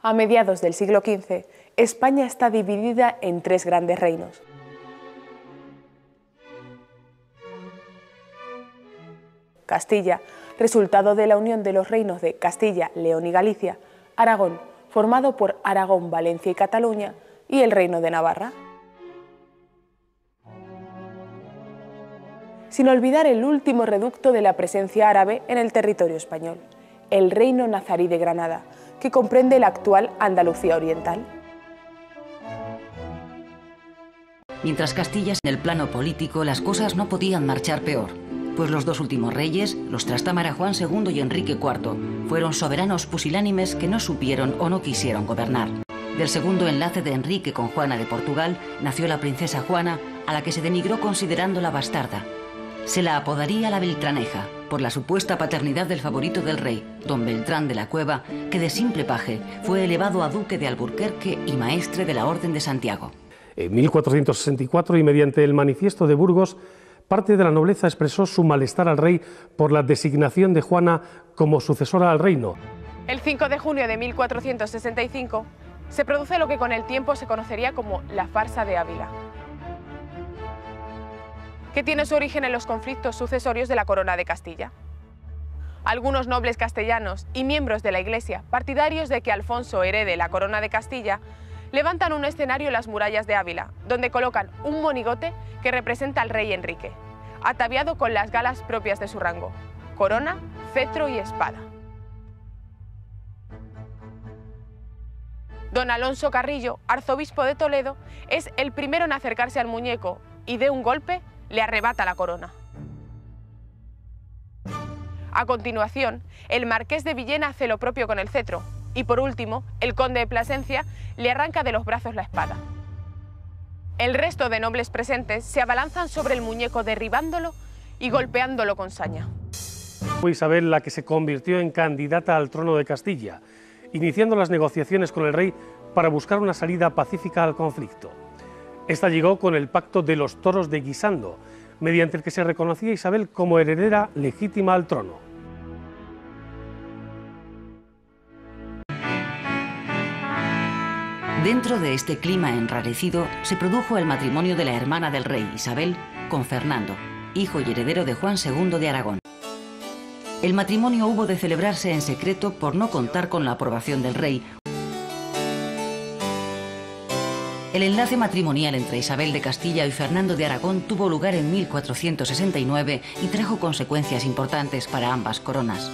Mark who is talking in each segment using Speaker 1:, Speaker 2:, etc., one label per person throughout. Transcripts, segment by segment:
Speaker 1: A mediados del siglo XV, España está dividida en tres grandes reinos. Castilla, resultado de la unión de los reinos de Castilla, León y Galicia; Aragón, formado por Aragón, Valencia y Cataluña; y el Reino de Navarra. Sin olvidar el último reducto de la presencia árabe en el territorio español, el Reino Nazarí de Granada, que comprende la actual Andalucía Oriental.
Speaker 2: Mientras Castilla, en el plano político, las cosas no podían marchar peor, pues los dos últimos reyes, los Trastámara Juan II y Enrique IV, fueron soberanos pusilánimes que no supieron o no quisieron gobernar. Del segundo enlace de Enrique con Juana de Portugal nació la princesa Juana, a la que se denigró considerándola bastarda. Se la apodaría la Beltraneja, por la supuesta paternidad del favorito del rey, don Beltrán de la Cueva, que de simple paje fue elevado a duque de Alburquerque y maestre de la Orden de Santiago.
Speaker 3: En 1464, y mediante el Manifiesto de Burgos, parte de la nobleza expresó su malestar al rey por la designación de Juana como sucesora al reino.
Speaker 1: El 5 de junio de 1465 se produce lo que con el tiempo se conocería como la farsa de Ávila, que tiene su origen en los conflictos sucesorios de la corona de Castilla. Algunos nobles castellanos y miembros de la Iglesia, partidarios de que Alfonso herede la corona de Castilla, levantan un escenario en las murallas de Ávila, donde colocan un monigote que representa al rey Enrique, ataviado con las galas propias de su rango: corona, cetro y espada. Don Alonso Carrillo, arzobispo de Toledo, es el primero en acercarse al muñeco y de un golpe le arrebata la corona. A continuación, el marqués de Villena hace lo propio con el cetro y, por último, el conde de Plasencia le arranca de los brazos la espada. El resto de nobles presentes se abalanzan sobre el muñeco derribándolo y golpeándolo con saña.
Speaker 3: Fue Isabel la que se convirtió en candidata al trono de Castilla, iniciando las negociaciones con el rey para buscar una salida pacífica al conflicto. Esta llegó con el Pacto de los Toros de Guisando, mediante el que se reconocía a Isabel como heredera legítima al trono.
Speaker 2: Dentro de este clima enrarecido se produjo el matrimonio de la hermana del rey, Isabel, con Fernando, hijo y heredero de Juan II de Aragón. El matrimonio hubo de celebrarse en secreto por no contar con la aprobación del rey. El enlace matrimonial entre Isabel de Castilla y Fernando de Aragón tuvo lugar en 1469 y trajo consecuencias importantes para ambas coronas.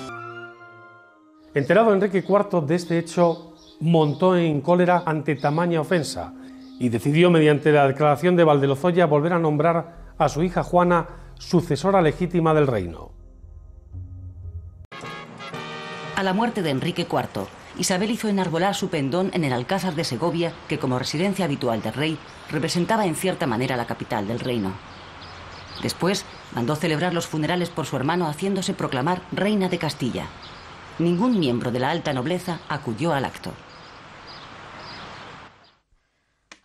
Speaker 3: Enterado Enrique IV de este hecho, montó en cólera ante tamaña ofensa y decidió, mediante la declaración de Valdelozoya, volver a nombrar a su hija Juana sucesora legítima del reino.
Speaker 2: A la muerte de Enrique IV, Isabel hizo enarbolar su pendón en el Alcázar de Segovia, que como residencia habitual del rey representaba en cierta manera la capital del reino. Después mandó celebrar los funerales por su hermano, haciéndose proclamar reina de Castilla. Ningún miembro de la alta nobleza acudió al acto.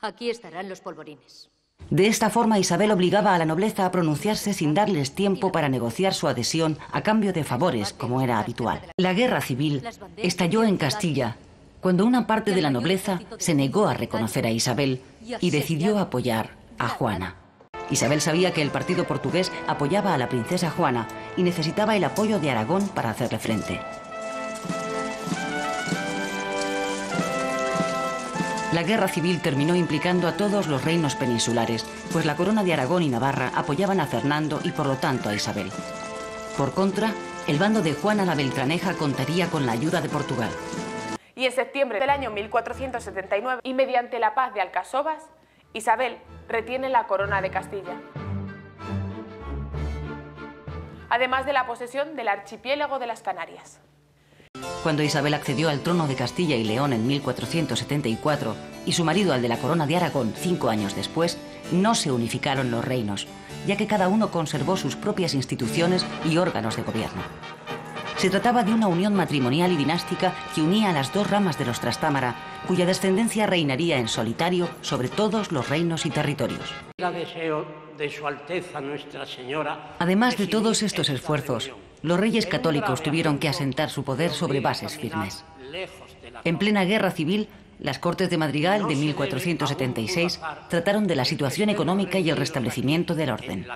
Speaker 4: Aquí estarán los polvorines.
Speaker 2: De esta forma, Isabel obligaba a la nobleza a pronunciarse sin darles tiempo para negociar su adhesión a cambio de favores, como era habitual. La guerra civil estalló en Castilla, cuando una parte de la nobleza se negó a reconocer a Isabel y decidió apoyar a Juana. Isabel sabía que el partido portugués apoyaba a la princesa Juana y necesitaba el apoyo de Aragón para hacerle frente. La guerra civil terminó implicando a todos los reinos peninsulares, pues la corona de Aragón y Navarra apoyaban a Fernando y por lo tanto a Isabel. Por contra, el bando de Juana la Beltraneja contaría con la ayuda de Portugal.
Speaker 1: Y en septiembre del año 1479, y mediante la paz de Alcasovas, Isabel retiene la corona de Castilla, además de la posesión del archipiélago de las Canarias.
Speaker 2: Cuando Isabel accedió al trono de Castilla y León en 1474 y su marido al de la corona de Aragón 5 años después, no se unificaron los reinos, ya que cada uno conservó sus propias instituciones y órganos de gobierno. Se trataba de una unión matrimonial y dinástica que unía a las dos ramas de los Trastámara, cuya descendencia reinaría en solitario sobre todos los reinos y territorios.
Speaker 5: Deseo de Su Alteza Nuestra Señora.
Speaker 2: Además de todos estos esfuerzos, los reyes católicos tuvieron que asentar su poder sobre bases firmes. En plena guerra civil, las Cortes de Madrigal de 1476 trataron de la situación económica y el restablecimiento del orden.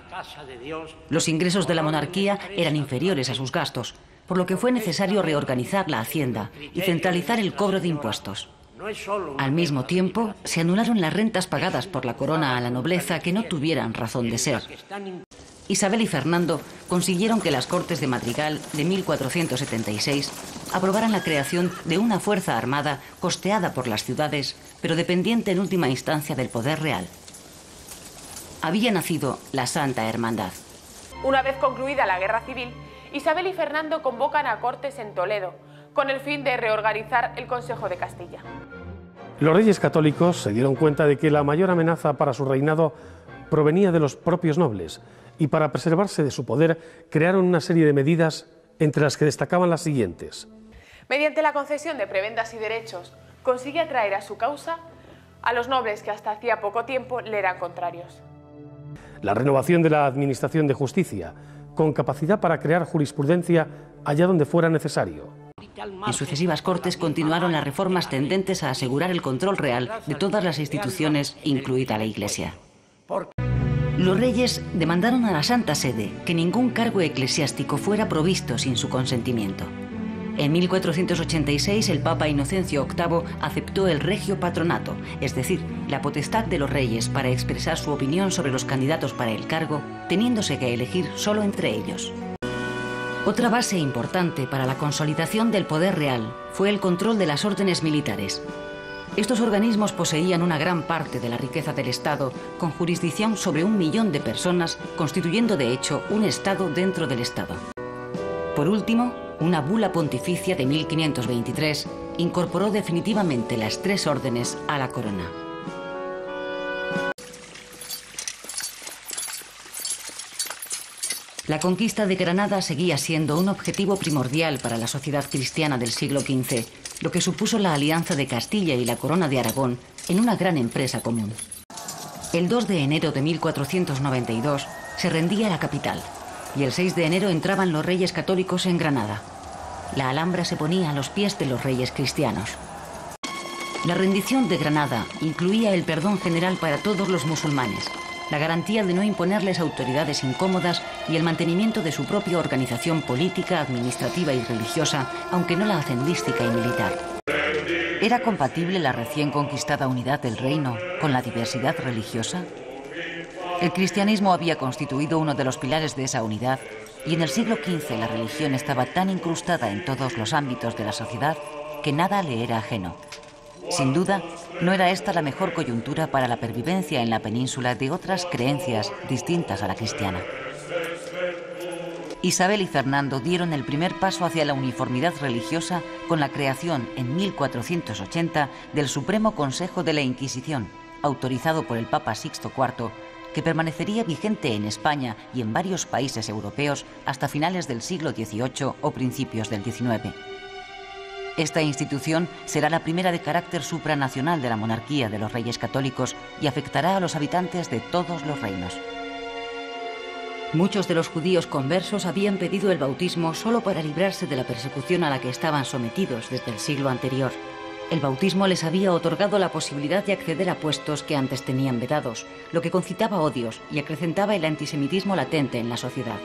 Speaker 2: Los ingresos de la monarquía eran inferiores a sus gastos, por lo que fue necesario reorganizar la hacienda y centralizar el cobro de impuestos. Al mismo tiempo, se anularon las rentas pagadas por la corona a la nobleza que no tuvieran razón de ser. Isabel y Fernando consiguieron que las Cortes de Madrigal de 1476 aprobaran la creación de una fuerza armada costeada por las ciudades, pero dependiente en última instancia del poder real. Había nacido la Santa Hermandad.
Speaker 1: Una vez concluida la guerra civil, Isabel y Fernando convocan a Cortes en Toledo, con el fin de reorganizar el Consejo de Castilla.
Speaker 3: Los reyes católicos se dieron cuenta de que la mayor amenaza para su reinado provenía de los propios nobles, y para preservarse de su poder crearon una serie de medidas, entre las que destacaban las siguientes.
Speaker 1: Mediante la concesión de prebendas y derechos, consigue atraer a su causa a los nobles que hasta hacía poco tiempo le eran contrarios.
Speaker 3: La renovación de la administración de justicia, con capacidad para crear jurisprudencia allá donde fuera necesario.
Speaker 2: En sucesivas cortes continuaron las reformas tendentes a asegurar el control real de todas las instituciones, incluida la Iglesia. Los reyes demandaron a la Santa Sede que ningún cargo eclesiástico fuera provisto sin su consentimiento. En 1486 el Papa Inocencio VIII aceptó el regio patronato, es decir, la potestad de los reyes para expresar su opinión sobre los candidatos para el cargo, teniéndose que elegir solo entre ellos. Otra base importante para la consolidación del poder real fue el control de las órdenes militares. Estos organismos poseían una gran parte de la riqueza del Estado, con jurisdicción sobre 1 millón de personas, constituyendo de hecho un Estado dentro del Estado. Por último, una bula pontificia de 1523 incorporó definitivamente las 3 órdenes a la corona. La conquista de Granada seguía siendo un objetivo primordial para la sociedad cristiana del siglo XV, lo que supuso la alianza de Castilla y la Corona de Aragón en una gran empresa común. El 2 de enero de 1492 se rendía la capital y el 6 de enero entraban los reyes católicos en Granada. La Alhambra se ponía a los pies de los reyes cristianos. La rendición de Granada incluía el perdón general para todos los musulmanes, la garantía de no imponerles autoridades incómodas y el mantenimiento de su propia organización política, administrativa y religiosa, aunque no la hacendística y militar. ¿Era compatible la recién conquistada unidad del reino con la diversidad religiosa? El cristianismo había constituido uno de los pilares de esa unidad y en el siglo XV la religión estaba tan incrustada en todos los ámbitos de la sociedad que nada le era ajeno. Sin duda, no era esta la mejor coyuntura para la pervivencia en la península de otras creencias distintas a la cristiana. Isabel y Fernando dieron el primer paso hacia la uniformidad religiosa con la creación en 1480 del Supremo Consejo de la Inquisición, autorizado por el Papa Sixto IV, que permanecería vigente en España y en varios países europeos hasta finales del siglo XVIII o principios del XIX. Esta institución será la primera de carácter supranacional de la monarquía de los Reyes Católicos y afectará a los habitantes de todos los reinos. Muchos de los judíos conversos habían pedido el bautismo solo para librarse de la persecución a la que estaban sometidos desde el siglo anterior. El bautismo les había otorgado la posibilidad de acceder a puestos que antes tenían vedados, lo que concitaba odios y acrecentaba el antisemitismo latente en la sociedad.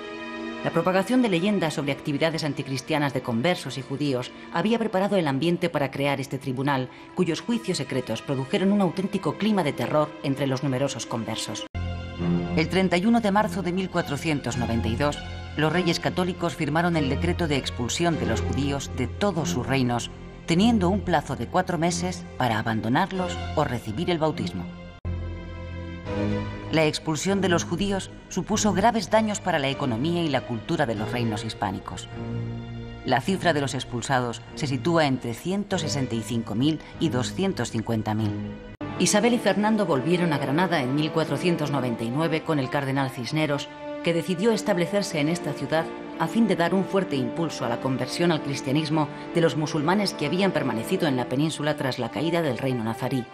Speaker 2: La propagación de leyendas sobre actividades anticristianas de conversos y judíos había preparado el ambiente para crear este tribunal, cuyos juicios secretos produjeron un auténtico clima de terror entre los numerosos conversos. El 31 de marzo de 1492, los reyes católicos firmaron el decreto de expulsión de los judíos de todos sus reinos, teniendo un plazo de 4 meses para abandonarlos o recibir el bautismo. La expulsión de los judíos supuso graves daños para la economía y la cultura de los reinos hispánicos. La cifra de los expulsados se sitúa entre 165.000 y 250.000. Isabel y Fernando volvieron a Granada en 1499 con el cardenal Cisneros, que decidió establecerse en esta ciudad a fin de dar un fuerte impulso a la conversión al cristianismo de los musulmanes que habían permanecido en la península tras la caída del reino nazarí.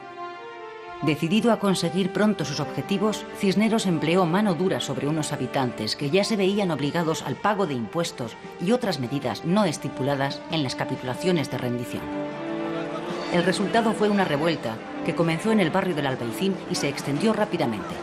Speaker 2: Decidido a conseguir pronto sus objetivos, Cisneros empleó mano dura sobre unos habitantes que ya se veían obligados al pago de impuestos y otras medidas no estipuladas en las capitulaciones de rendición. El resultado fue una revuelta que comenzó en el barrio del Albaicín y se extendió rápidamente.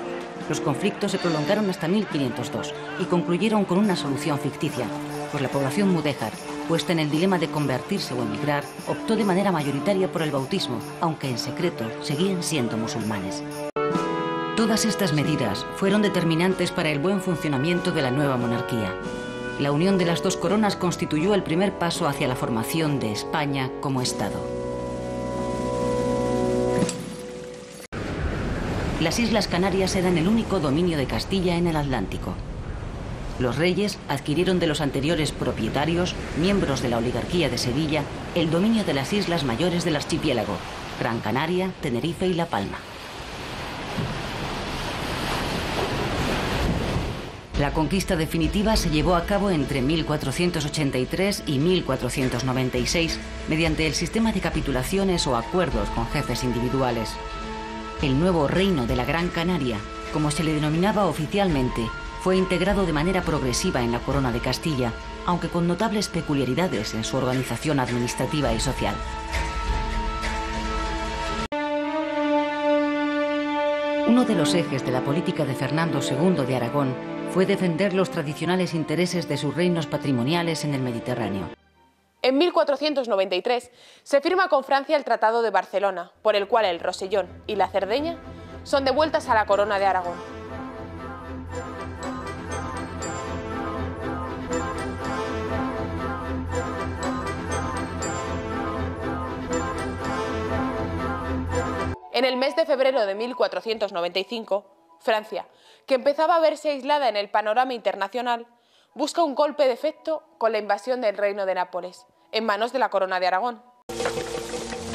Speaker 2: Los conflictos se prolongaron hasta 1502 y concluyeron con una solución ficticia, pues la población mudéjar, puesta en el dilema de convertirse o emigrar, optó de manera mayoritaria por el bautismo, aunque en secreto seguían siendo musulmanes. Todas estas medidas fueron determinantes para el buen funcionamiento de la nueva monarquía. La unión de las dos coronas constituyó el primer paso hacia la formación de España como Estado. Las Islas Canarias eran el único dominio de Castilla en el Atlántico. Los reyes adquirieron de los anteriores propietarios, miembros de la oligarquía de Sevilla, el dominio de las islas mayores del archipiélago, Gran Canaria, Tenerife y La Palma. La conquista definitiva se llevó a cabo entre 1483 y 1496 mediante el sistema de capitulaciones o acuerdos con jefes individuales. El nuevo Reino de la Gran Canaria, como se le denominaba oficialmente, fue integrado de manera progresiva en la Corona de Castilla, aunque con notables peculiaridades en su organización administrativa y social. Uno de los ejes de la política de Fernando II de Aragón fue defender los tradicionales intereses de sus reinos patrimoniales en el Mediterráneo.
Speaker 1: En 1493 se firma con Francia el Tratado de Barcelona, por el cual el Rosellón y la Cerdeña son devueltas a la Corona de Aragón. En el mes de febrero de 1495, Francia, que empezaba a verse aislada en el panorama internacional, busca un golpe de efecto con la invasión del Reino de Nápoles, en manos de la Corona de Aragón.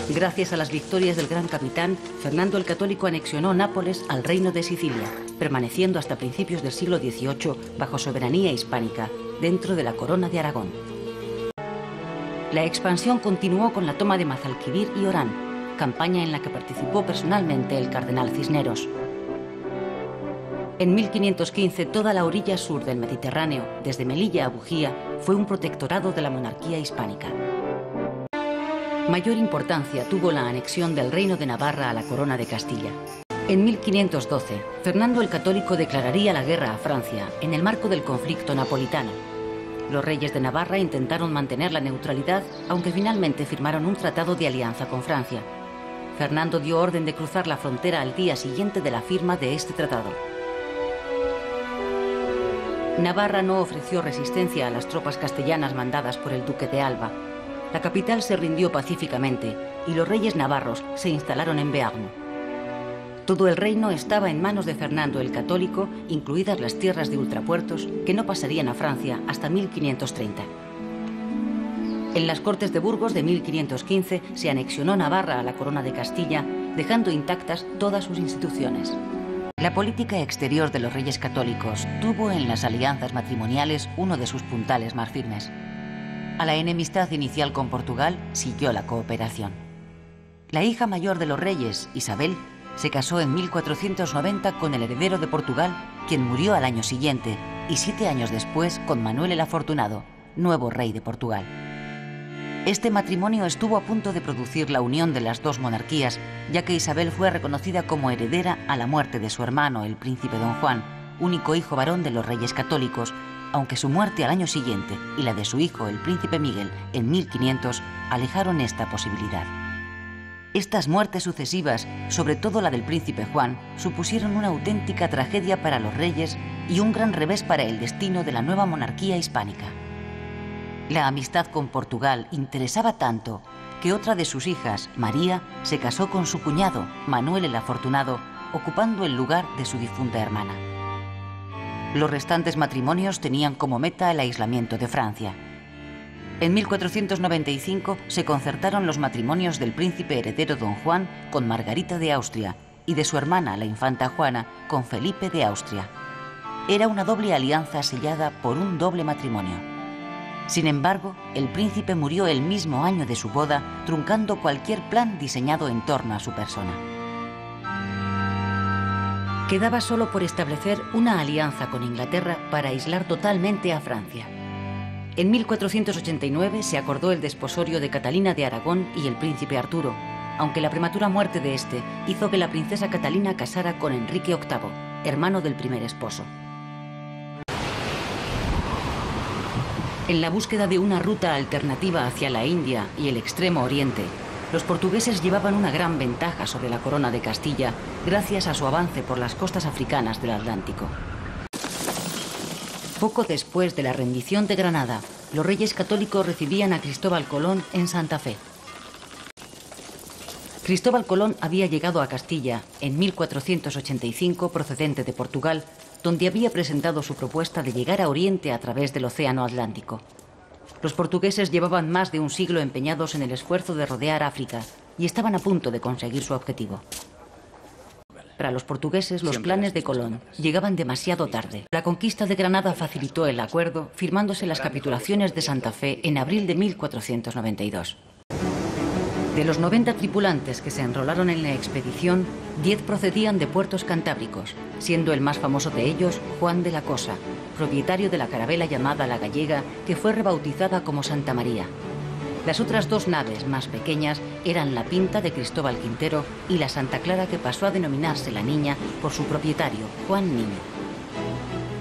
Speaker 2: Gracias a las victorias del gran capitán, Fernando el Católico anexionó Nápoles al Reino de Sicilia, permaneciendo hasta principios del siglo XVIII bajo soberanía hispánica, dentro de la Corona de Aragón. La expansión continuó con la toma de Mazalquivir y Orán, campaña en la que participó personalmente el cardenal Cisneros. En 1515, toda la orilla sur del Mediterráneo, desde Melilla a Bujía, fue un protectorado de la monarquía hispánica. Mayor importancia tuvo la anexión del Reino de Navarra a la Corona de Castilla. En 1512, Fernando el Católico declararía la guerra a Francia en el marco del conflicto napolitano. Los reyes de Navarra intentaron mantener la neutralidad, aunque finalmente firmaron un tratado de alianza con Francia. Fernando dio orden de cruzar la frontera al día siguiente de la firma de este tratado. Navarra no ofreció resistencia a las tropas castellanas mandadas por el duque de Alba. La capital se rindió pacíficamente y los reyes navarros se instalaron en Bearno. Todo el reino estaba en manos de Fernando el Católico, incluidas las tierras de ultrapuertos, que no pasarían a Francia hasta 1530. En las Cortes de Burgos de 1515 se anexionó Navarra a la Corona de Castilla, dejando intactas todas sus instituciones. La política exterior de los reyes católicos tuvo en las alianzas matrimoniales uno de sus puntales más firmes. A la enemistad inicial con Portugal siguió la cooperación. La hija mayor de los reyes, Isabel, se casó en 1490 con el heredero de Portugal, quien murió al año siguiente, y 7 años después con Manuel el Afortunado, nuevo rey de Portugal. Este matrimonio estuvo a punto de producir la unión de las dos monarquías, ya que Isabel fue reconocida como heredera a la muerte de su hermano, el príncipe Don Juan, único hijo varón de los reyes católicos, aunque su muerte al año siguiente y la de su hijo, el príncipe Miguel, en 1500, alejaron esta posibilidad. Estas muertes sucesivas, sobre todo la del príncipe Juan, supusieron una auténtica tragedia para los reyes y un gran revés para el destino de la nueva monarquía hispánica. La amistad con Portugal interesaba tanto que otra de sus hijas, María, se casó con su cuñado, Manuel el Afortunado, ocupando el lugar de su difunta hermana. Los restantes matrimonios tenían como meta el aislamiento de Francia. En 1495 se concertaron los matrimonios del príncipe heredero Don Juan con Margarita de Austria y de su hermana, la infanta Juana, con Felipe de Austria. Era una doble alianza sellada por un doble matrimonio. Sin embargo, el príncipe murió el mismo año de su boda, truncando cualquier plan diseñado en torno a su persona. Quedaba solo por establecer una alianza con Inglaterra para aislar totalmente a Francia. En 1489 se acordó el desposorio de Catalina de Aragón y el príncipe Arturo, aunque la prematura muerte de este hizo que la princesa Catalina casara con Enrique VIII, hermano del primer esposo. En la búsqueda de una ruta alternativa hacia la India y el Extremo Oriente, los portugueses llevaban una gran ventaja sobre la corona de Castilla gracias a su avance por las costas africanas del Atlántico. Poco después de la rendición de Granada, los reyes católicos recibían a Cristóbal Colón en Santa Fe. Cristóbal Colón había llegado a Castilla en 1485 procedente de Portugal, donde había presentado su propuesta de llegar a Oriente a través del Océano Atlántico. Los portugueses llevaban más de un siglo empeñados en el esfuerzo de rodear África y estaban a punto de conseguir su objetivo. Para los portugueses, los planes de Colón llegaban demasiado tarde. La conquista de Granada facilitó el acuerdo, firmándose las capitulaciones de Santa Fe en abril de 1492. De los 90 tripulantes que se enrolaron en la expedición, 10 procedían de puertos cantábricos, siendo el más famoso de ellos Juan de la Cosa, propietario de la carabela llamada La Gallega, que fue rebautizada como Santa María. Las otras dos naves más pequeñas eran la Pinta de Cristóbal Quintero y la Santa Clara, que pasó a denominarse La Niña por su propietario, Juan Niño.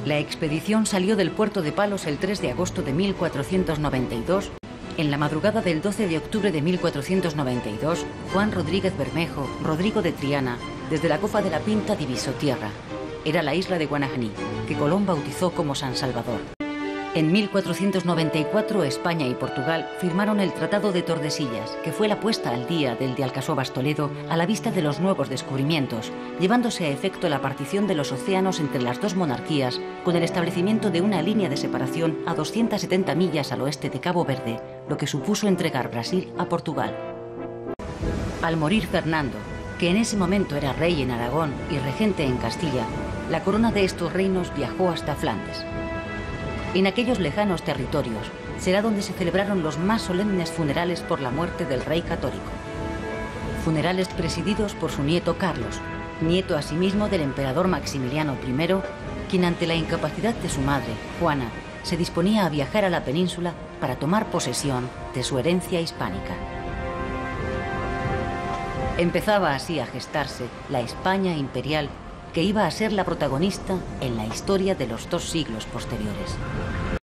Speaker 2: La expedición salió del puerto de Palos el 3 de agosto de 1492. En la madrugada del 12 de octubre de 1492, Juan Rodríguez Bermejo, Rodrigo de Triana, desde la cofa de la Pinta divisó tierra. Era la isla de Guanajaní, que Colón bautizó como San Salvador. En 1494, España y Portugal firmaron el Tratado de Tordesillas, que fue la puesta al día del de Alcasovas Toledo a la vista de los nuevos descubrimientos, llevándose a efecto la partición de los océanos entre las dos monarquías, con el establecimiento de una línea de separación a 270 millas al oeste de Cabo Verde, lo que supuso entregar Brasil a Portugal. Al morir Fernando, que en ese momento era rey en Aragón y regente en Castilla, la corona de estos reinos viajó hasta Flandes. En aquellos lejanos territorios será donde se celebraron los más solemnes funerales por la muerte del rey católico. Funerales presididos por su nieto Carlos, nieto asimismo del emperador Maximiliano I, quien ante la incapacidad de su madre, Juana, se disponía a viajar a la península para tomar posesión de su herencia hispánica. Empezaba así a gestarse la España imperial, que iba a ser la protagonista en la historia de los 2 siglos posteriores.